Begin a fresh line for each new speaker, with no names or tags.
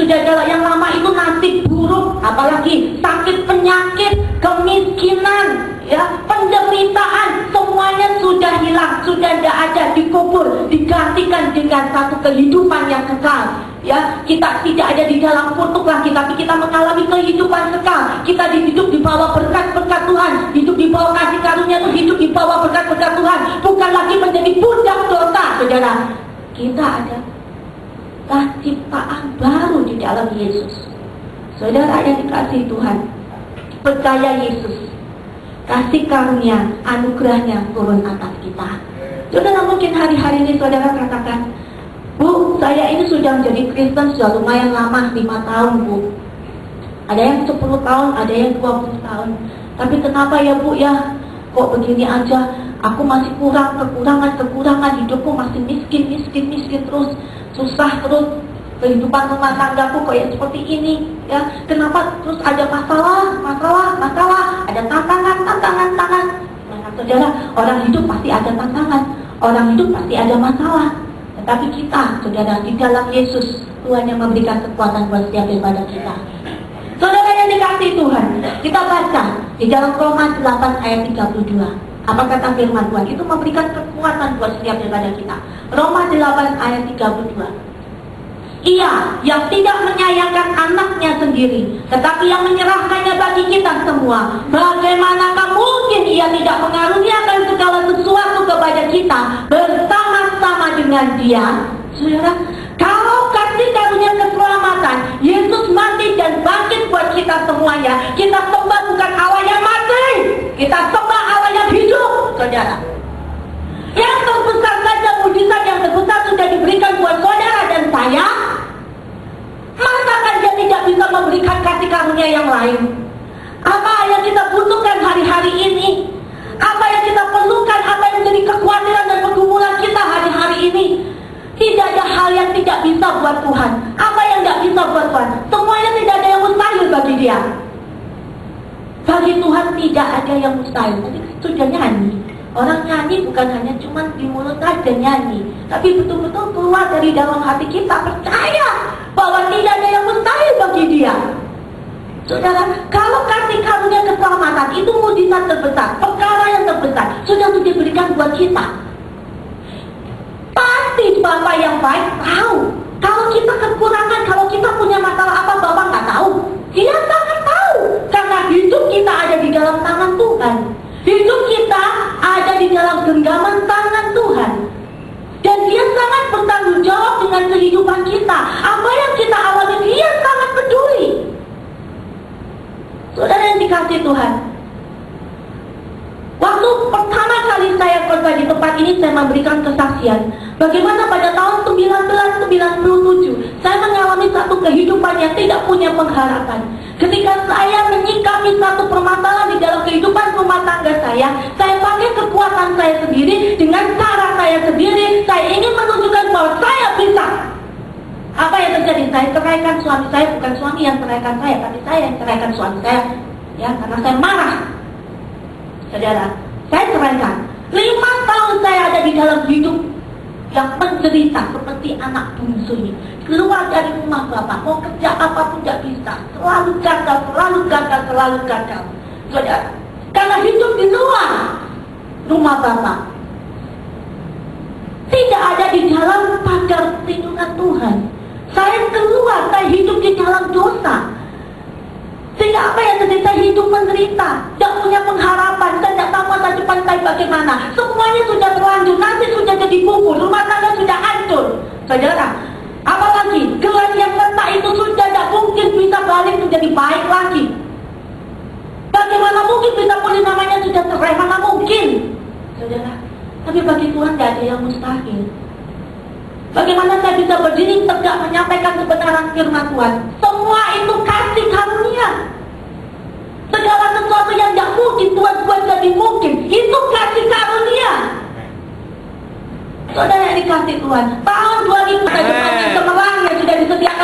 Saudara, yang lama itu nasib buruk, apalagi sakit penyakit, kemiskinan, ya, penderitaan, semuanya sudah hilang, sudah tidak ada, dikubur, digantikan dengan satu kehidupan yang kekal. Ya, kita tidak ada di dalam kutuk lagi, tapi kita mengalami kehidupan kekal. Kita hidup di bawah berkat-berkat Tuhan, hidup di bawah kasih karunia, hidup di bawah berkat-berkat Tuhan, bukan lagi menjadi budak dosa, saudara. Kita ada ciptaan baru di dalam Yesus. Saudara yang dikasihi Tuhan, percaya Yesus, kasih karunia, anugerahnya turun atas kita. Saudara, mungkin hari-hari ini saudara katakan, Bu, saya ini sudah menjadi Kristen sudah lumayan lama, 5 tahun, Bu. Ada yang 10 tahun, ada yang 20 tahun. Tapi kenapa ya, Bu, ya? Kok begini aja? Aku masih kekurangan, hidupku masih miskin terus. Susah terus. Kehidupan rumah tanggaku kayak seperti ini, ya. Kenapa terus ada masalah? Ada tantangan. Nah, saudara, orang hidup pasti ada tantangan. Orang hidup pasti ada masalah. Tapi kita, saudara, di dalam Yesus, Tuhan yang memberikan kekuatan buat setiap daripada kita. Saudara yang dikasihi Tuhan, kita baca di dalam Roma 8 ayat 32. Apa kata firman Tuhan? Itu memberikan kekuatan buat setiap daripada kita. Roma 8 ayat 32. Ia yang tidak menyayangkan anaknya sendiri, tetapi yang menyerahkannya bagi kita semua, bagaimanakah mungkin ia tidak mengaruniakan segala sesuatu kepada kita bersama-sama dengan dia? Saudara, kalau kasih karunia keselamatan, Yesus mati dan bangkit buat kita semuanya, kita sembah bukan Allah yang mati, kita sembah Allah yang hidup, saudara. Yang terbesar saja, mujizat yang terbesar sudah diberikan buat saudara dan saya. Masakan dia tidak bisa memberikan kasih karunia yang lain? Apa yang kita butuhkan hari-hari ini? Apa yang kita perlukan? Apa yang menjadi kekhawatiran dan pergumulan kita hari-hari ini? Tidak ada hal yang tidak bisa buat Tuhan. Apa yang tidak bisa buat Tuhan? Semuanya tidak ada yang mustahil bagi dia. Bagi Tuhan tidak ada yang mustahil. Tadi sudah nyanyi. Orang nyanyi bukan hanya cuma di mulut saja nyanyi, tapi betul-betul keluar dari dalam hati kita, percaya bahwa tidak ada yang mustahil bagi dia. Saudara, kalau kasih karunia keselamatan itu mujizat terbesar, perkara yang terbesar, sudah diberikan buat kita. Pasti Bapak yang baik tahu. Kalau kita kekurangan, kalau kita punya masalah apa, Bapak nggak tahu? Dia sangat tahu, karena hidup kita ada di dalam tangan Tuhan. Hidup kita ada di dalam genggaman tangan Tuhan. Dan dia sangat bertanggung jawab dengan kehidupan kita. Apa yang kita alami, dia sangat peduli. Saudara yang dikasihi Tuhan, waktu pertama kali saya khotbah di tempat ini, saya memberikan kesaksian bagaimana pada tahun 1997 saya mengalami satu kehidupan yang tidak punya pengharapan. Ketika saya menyikapi satu permasalahan di dalam kehidupan rumah tangga saya pakai kekuatan saya sendiri, dengan cara saya sendiri, saya ingin menunjukkan bahwa saya bisa. Apa yang terjadi? Saya ceraikan suami saya, bukan suami yang ceraikan saya, tapi saya yang ceraikan suami saya, ya, karena saya marah. Saudara, saya ceraikan. 5 tahun saya ada di dalam hidup yang menderita seperti anak bungsu ini. Keluar dari rumah Bapak, mau kerja apapun tidak bisa. Selalu gagal. Saudara, karena hidup di luar rumah Bapak, tidak ada di dalam pagar perlindungan Tuhan. Saya keluar, saya hidup di dalam dosa. Sehingga apa yang terjadi? Saya hidup menderita, tidak punya pengharapan, saya tidak tahu masa depan saya bagaimana. Semuanya sudah terlanjur, nanti sudah jadi bubur, rumah tangga sudah hancur. Saudara, apalagi gelar yang retak itu sudah tidak mungkin bisa balik menjadi baik lagi. Bagaimana mungkin bisa pulih, namanya sudah cerai, mana mungkin, saudara. Tapi bagi Tuhan tidak ada yang mustahil. Bagaimana saya bisa berdiri tegak menyampaikan kebenaran firman Tuhan? Semua itu kasih karunia. Segala sesuatu yang tidak mungkin Tuhan buat jadi mungkin, itu kasih karunia. Saudara yang dikasih Tuhan, tahun 2000 depannya cemerlang yang sudah disediakan